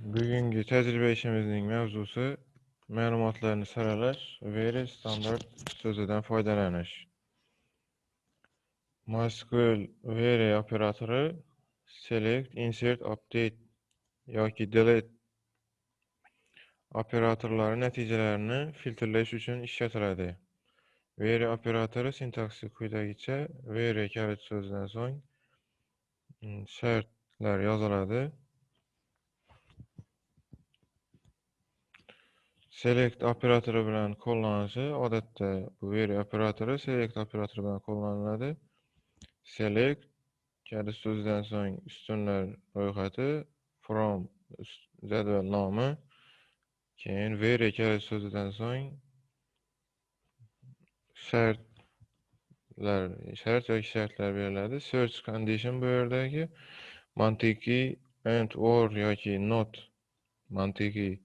Bugünkü təcrübə işimizin mövzusu məlumatlarını saralaş və standart sözüdən faydalanış. MySQL veri operatoru select, insert, update yoki delete operatorları nəticələrini filtrləş üçün işlətiladi. Veri operatoru sintaksi quydagicha veri kalit sözüdən so'ng şərtlər yazıladi. Select operatoru bilan qo'llanilishi odatda bu veri operatoru select operatoru bilan qo'llaniladi. Select kalit so'zidan so'ng ustunlar ro'yxati, from jadval nomi, keyin veri kalit so'zidan so'ng shart yoki shartlar beriladi. Search condition bu yerdagi mantiqiy and or yoki not mantiqiy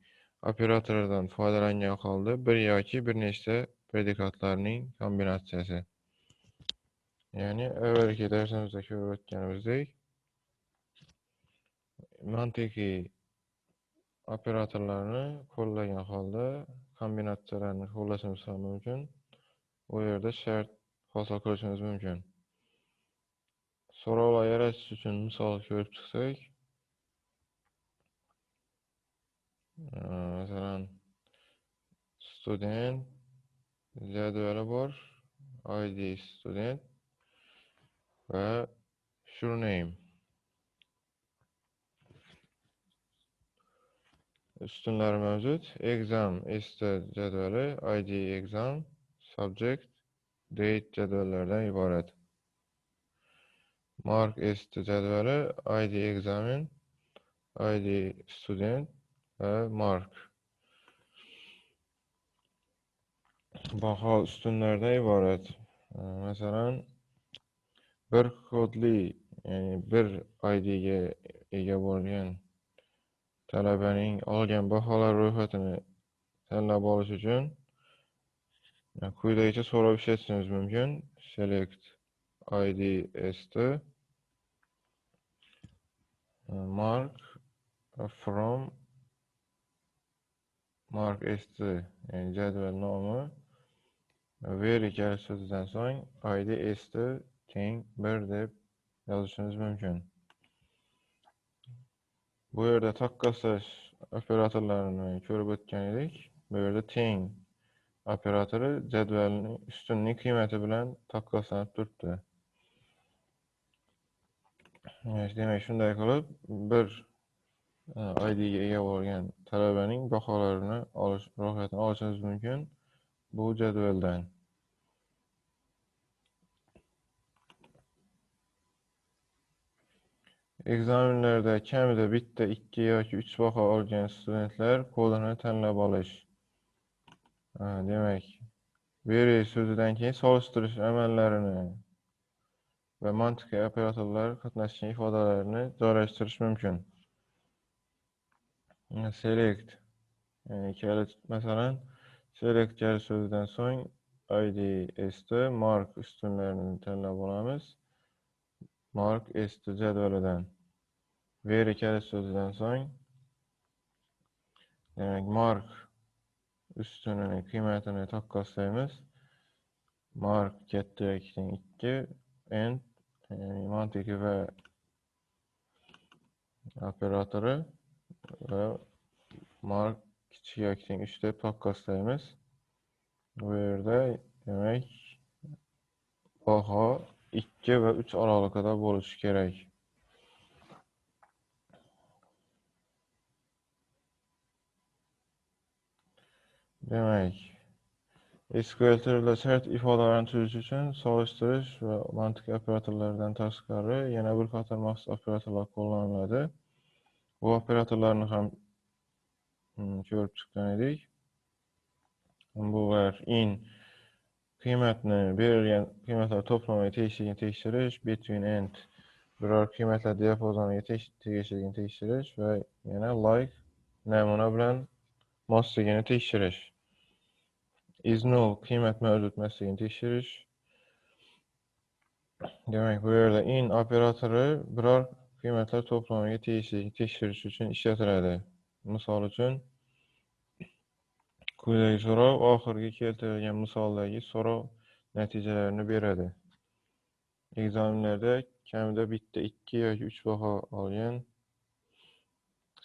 operatorlardan foydalangan holda bir yoki bir nechta predikatlarning kombinatsiyasi. Ya'ni avvalgi darsimizda ko'rib o'tganimizdek, mantiqiy operatorlarni qo'llagan holda kombinatsiyalarni qo'llashimiz ham mumkin. U yerda shart hosil qilishimiz mumkin. So'rovlar yaratish uchun misol ko'rib chiqsak, masalan, student jadvali bor, id student va surname. Ustunlar mavjud. Exam st jadvali, id exam, subject, date jadvallardan iborat. Mark st jadvali, id examen, id student va mark. Baho ustunlardan iborat. Masalan, bir kodli, ya'ni bir id ga ega bo'lgan talabaning olgan baholar ro'yxatini tanlab olish uchun quyidagicha so'rov ishlatishimiz mumkin. Select id st mark from mark st, ya'ni jadval nomi, veri kalit so'zidan so'ng id st teng 1 deb yozishimiz mumkin. Bu yerda taqqoslash operatorlarini ko'rib o'tgan edik. Bu yerda teng operatori jadvalning ustunning qiymati bilan taqqoslanib turibdi. Demak, shunday qilib bir id ga ega bo'lgan talabaning baholarini ro'yxatini olishimiz mumkin bu jadvaldan. Ekzamenlarda kamida bitta, 2 yoki 3 baho olgan studentlar kodini tanlab olish. Demak, veri so'zidan keyin solishtirish amallarini va mantiqiy operatorlar qatnashgan ifodalarni joylashtirish mumkin. Select, ya'ni kalit, masalan, select kalit so'zidan so'ng id st mark ustunlarini tanlab olamiz. Mark st jadvalidan. Veri kalit so'zidan so'ng, demak, mark ustunining qiymatini taqqoslaymiz. Mark katta yoki teng 2, and mantiqiy va operatori va mark kichik yoki teng 3 deb taqqoslaymiz. Bu yerda demak baho 2 va 3 oralig'ida bo'lishi kerak. Demak, SQL tilida shart ifodalarini tuzish uchun solishtirish va mantiqiy operatorlardan tashqari yana bir qator maxsus operatorlar qo'llaniladi. Bu operatorlarni ham ko'rib chiqqan edik. Bular in qiymatni berilgan qiymatlar to'plamiga tegishligini tekshirish, between and biror qiymatlar diapazoniga tegishligini tekshirish va yana like namuna bilan mosligini tekshirish. Is null qiymat mavjud emasligini tekshirish. Demak, bu yerda in operatori biror qiymatlar to'plamiga tegishligini tekshirish uchun ishlatiladi. Misol uchun, quyidagi so'rov oxirgi keltirilgan misoldagi so'rov natijalarini beradi. Ekzamenlarda kamida bitta 2 yoki 3 baho olgan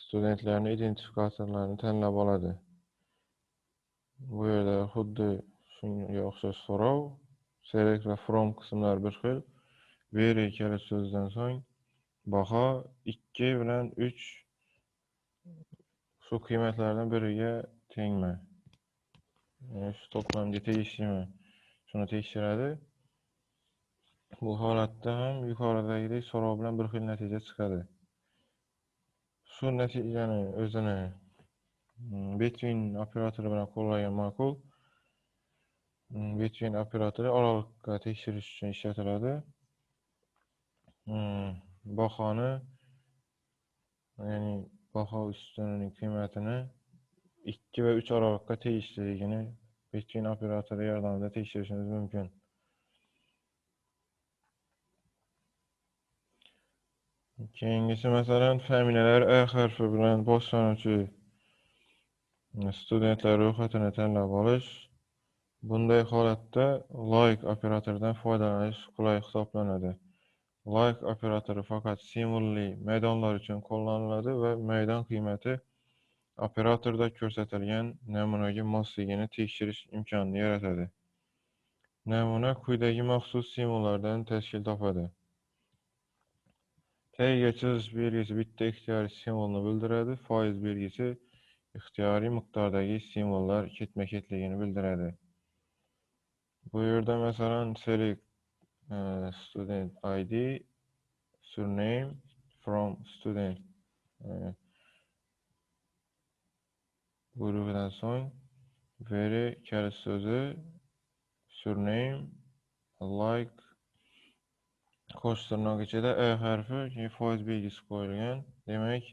studentlarning identifikatorlarini tanlab oladi. Bu yerda xuddi shunga o'xshash so'rov, select va from qismlari bir xil. Veri kalit so'zidan so'ng baho 2 bilan 3 shu qiymatlardan biriga tengmi? Shu to'plamga tegishlimi? Shuni tekshiradi. Bu holatda ham yuqoridagidek so'rov bilan bir xil natija chiqadi. Shu natijani o'zini between operatori bilan qo'llagan ma'qul. Between operatori oraliqqa tekshirish uchun ishlatiladi. Bahoni, ya'ni baho ustunining qiymatini 2 va 3 oraliqqa tegishliligini between operatori yordamida tekshirishimiz mumkin. Keyingisi masalan familiyalar A harfi bilan boshlanuvchi studentlar ro'yxatini tanlab olish. Bunday holatda like operatoridan foydalanish qulay hisoblanadi. Like operatori faqat simvolli maydonlar uchun qo'llaniladi va maydon qiymati operatorda ko'rsatilgan namunaga mosligini tekshirish imkonini yaratadi. Namuna quyidagi maxsus simvollardan tashkil topadi. Tagiga chizish belgisi bitta ixtiyoriy simvolni bildiradi. Foiz belgisi ixtiyoriy miqdordagi simvollar ketma-ketligini bildiradi. Bu yerda masalan select student ID, surname from student buyruğundan so'ng veri kalit so'zi, surname, like qo'sh tirnoq ichida A harfi foiz belgisi qo'yilgan. Demak,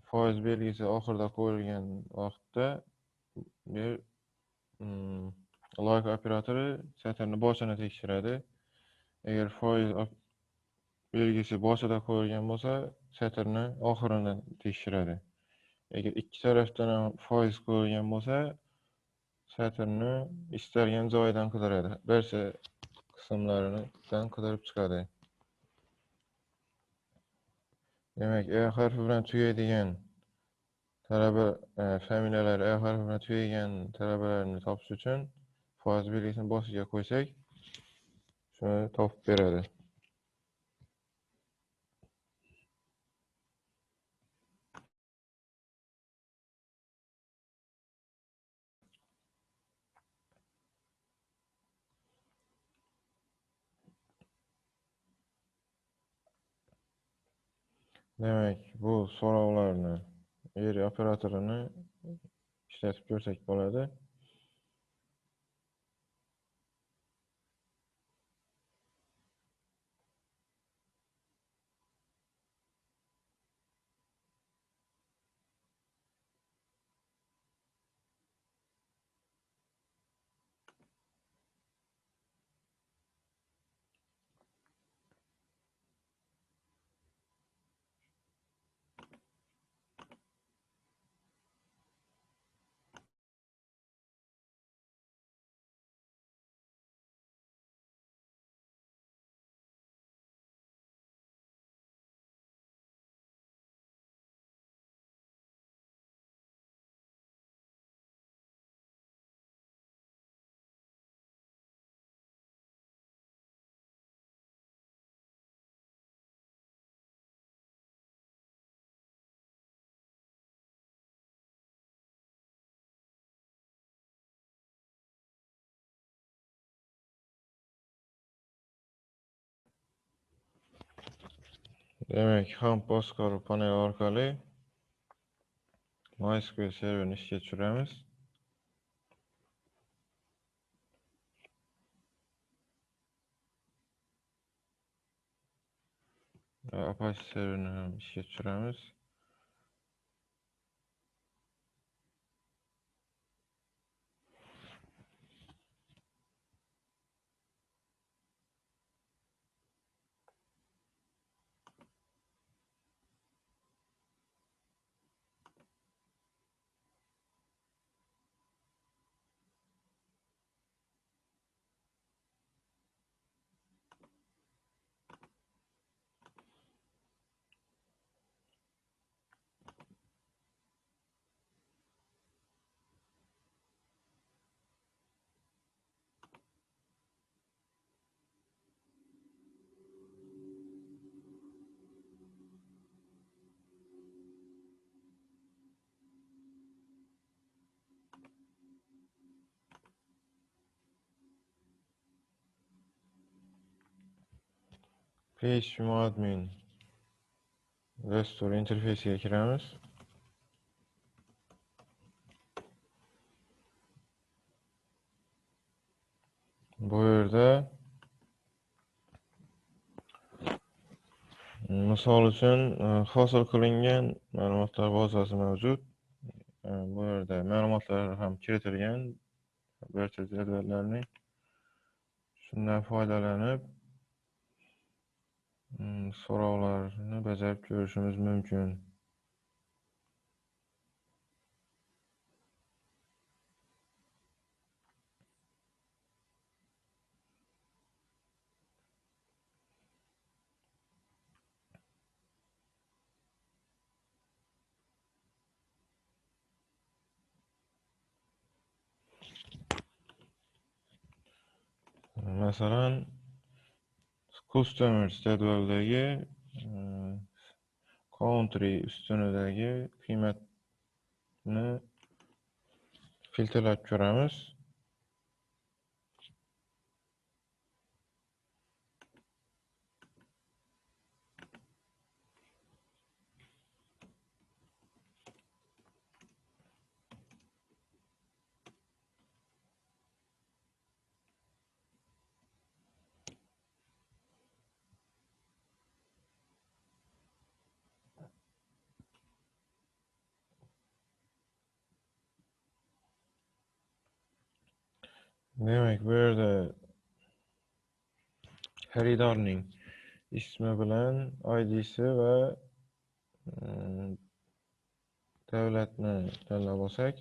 foiz belgisi oxirida qo'yilgan vaqtda bir like operatori satrni boshini tekshiradi. Agar foiz belgisi boshida qo'yilgan bo'lsa, satrni oxirini tekshiradi. Agar ikki tarafdan ham foiz qo'yilgan bo'lsa, satrni istalgan joyidan qidiradi. Barcha qismlaridan qidirib chiqadi. Demak, A harfi bilan tugaydigan talaba familiyalar A harfi bilan tugagan talabalarni topish uchun foiz belgisini boshiga qo'ysak, shuni topib beradi. Demak, bu so'rovlarni veri operatorini ishlatib ko'rsak bo'ladi. Demak, ham boshqaruv paneli orqali MySQL serverini ishga tushiramiz. Apache serverini ham ishga tushiramiz. PHPMadmin Restore interfeysiga kiramiz. Bu yerda misol uchun hosil qilingan ma'lumotlar bazasi mavjud. Bu yerda ma'lumotlar ham kiritilgan. Barcha jadvallarning shundan foydalanib so'rovlarni bajarib ko'rishimiz mumkin. Masalan, customers jadvalidagi country ustunidagi qiymatni filtrlab ko'ramiz. Demek bu yerda xaridorning ismi bilan ID'si va davlatni tanlab olsak,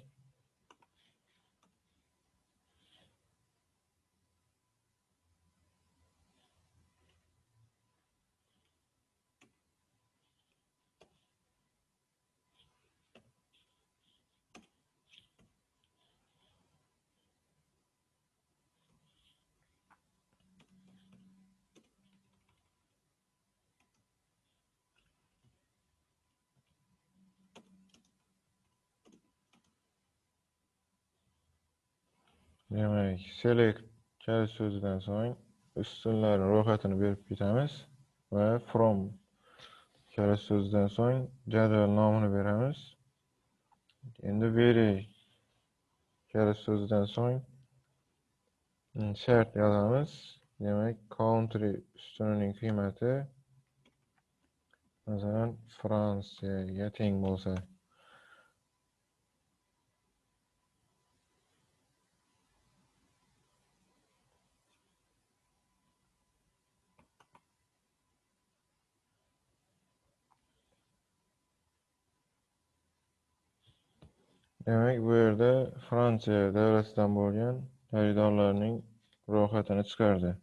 demek select kalit so'zidan so'ng ustunlarning ro'yxatini berib ketamiz va from kalit so'zidan so'ng jadval nomini beramiz. Endi veri kalit so'zidan so'ng shart yozamiz. Demek country ustunining qiymati masalan Fransiyaga teng bo'lsa, demek bu yerda Fransiya davlatidan bo'lgan xaridorlarning ro'yxatini chiqardi.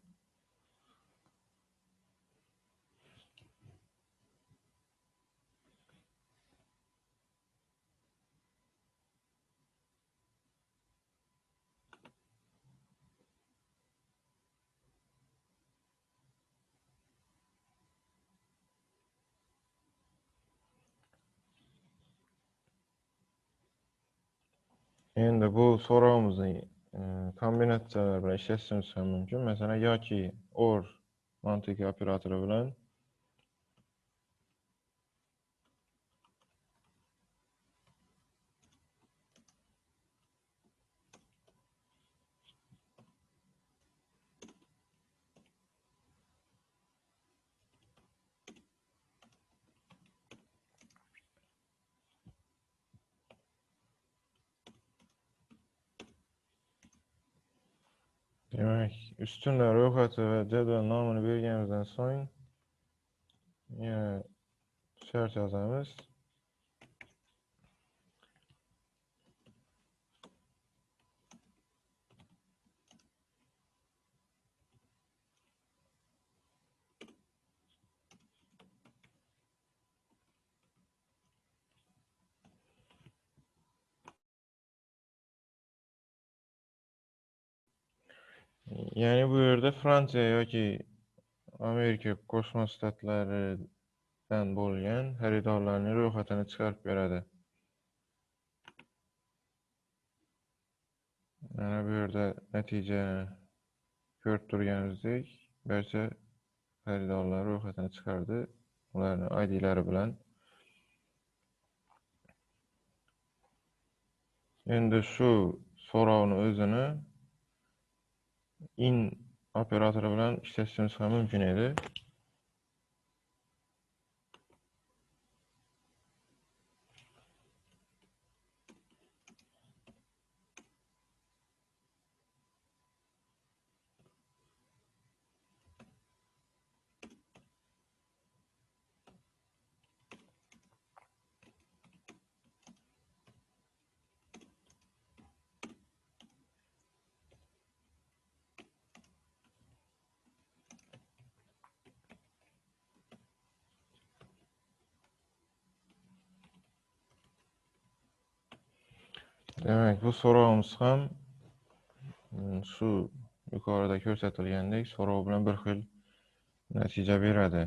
Endi bu so'rovimizni kombinatsiyalar bilan ishlatishimiz ham mumkin. Masalan, yoki or mantiqiy operatori bilan demek ustunlar ro'yxati va jadval nomini berganimizdan so'ng yana shart yozamiz. Ya'ni bu yerda Fransiya yoki Amerika Qo'shma Shtatlaridan bo'lgan xaridorlarning ro'yxatini chiqarib beradi. Mana bu yerda natija ko'rib turganimizdek barcha xaridorlar ro'yxatini chiqardi. Ularning ID'lari bilan. Endi shu so'rovni o'zini in operatori bilan ishlatishimiz ham mumkin edi. Demek bu so'rovimiz ham shu yuqorida ko'rsatilgandek so'rov bilan bir xil natija beradi.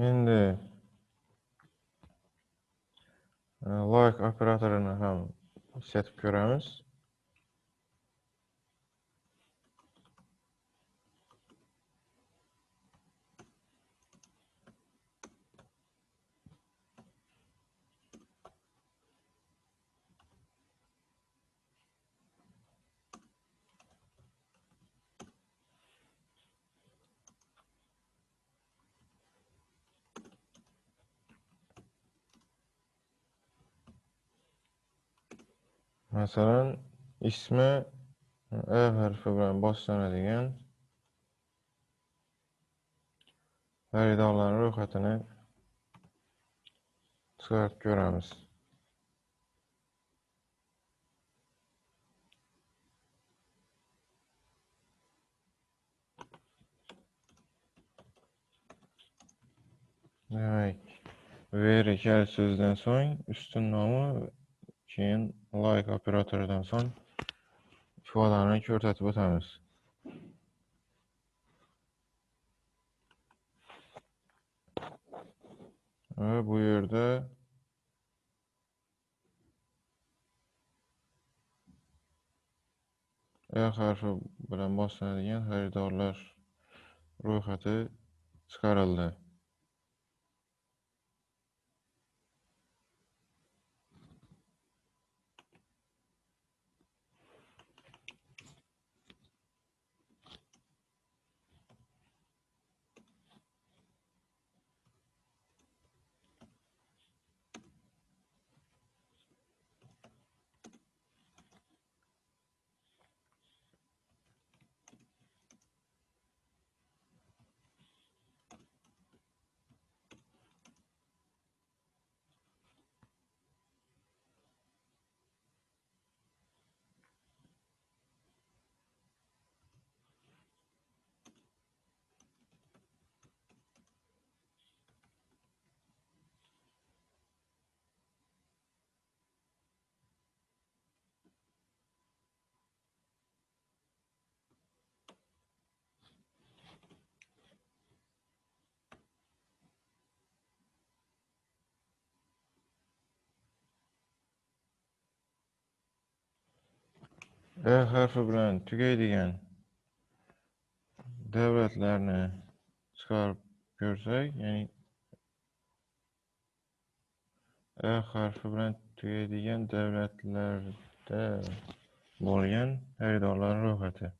Endi like operatorini ham ishlatib ko'ramiz. Masalan, ismi E harfi bilan boshlanadigan xaridorlar ro'yxatini chiqarib ko'ramiz. Demek, veri kalit so'zidan so'ng ustun nomi, keyin like operatoridan so'ng ifodani ko'rsatib o'tamiz. Va bu yerda E harfi bilan boshlanadigan xaridorlar ro'yxati chiqarildi. E harfi bilan tugaydigan davlatlarni chiqarib ko'rsak, ya'ni harfi bilan tugaydigan davlatlarda bo'lgan xaridorlar ro'yxati.